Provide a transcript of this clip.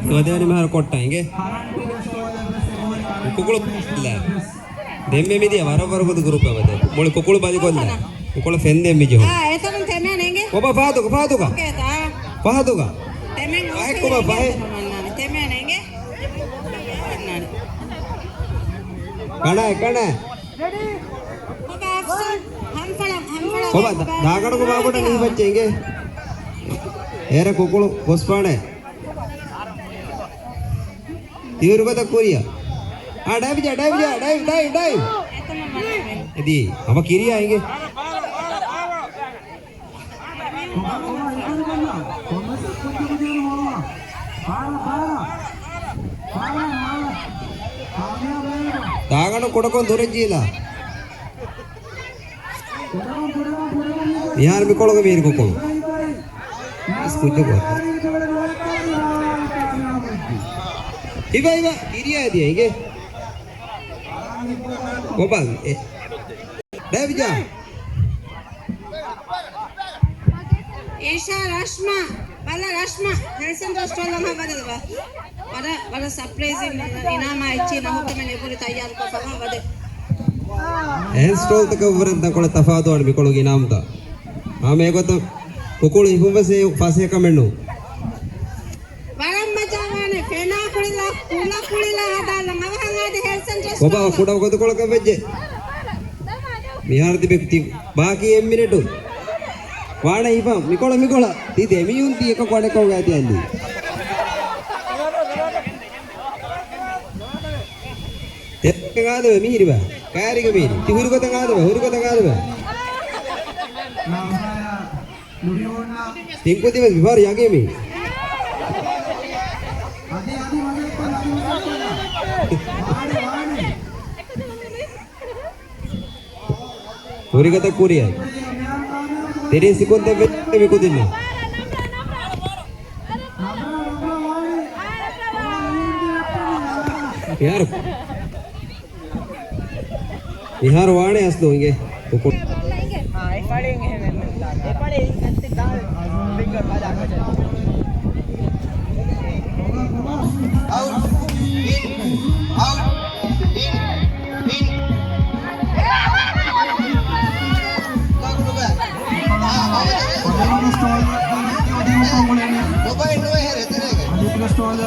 Kau mahal kota ini. Kukul lah. Demi media baru buat grup apa deh. Mulai kukul balik kau lah. Kukul fan demi jauh. Itu kan temen nengge. Kau apa tuh? Apa tuh? Temen. Baik kau apa? Temen nengge. Kana. Kau apa? Dagan kau apa dah nih baca ini? Era kukul bospane. Tiur kata Korea. Dive. Jadi, apa kiri aenge? Dagan kodakon dorenjila. Bihar में कोलों के मेरे को कोलों. इसको जो बोलते. Eva kiri aja dia ini. Gopal, dive जा. Isha Rashma, bala Rashma, Nelson Rostol lama badal ba. Bala surprise inama ichi na hote मैंने पूरी तैयार को फला बदे. Install तक वरन तक कोले तफावत वाले बिकोलों की नाम था. हम एक तो कुकुल हिपुम बस एक फासे कमेंटो. Baram majawane, pena kulila ada lama hanga de Nelson Rostol. Gopa kuda ko to kola ka vejje. Bihar di bekti baki em minute. Waana hipam mikola ti demi unti එක කොඩ කව ගෑති ඇල්ලි. තෙත් ගාදව මිහිරිව. කාරික මිහිරි. ති හුරුකත ගාදව. තිම්පති වෙස් විවර යගේ මේ. හුරුකත කුරියයි. तेरे सिकोंते में कुछ नहीं यार वाणे हंस दोगे तो हाँ एक पढ़ेंगे Stall,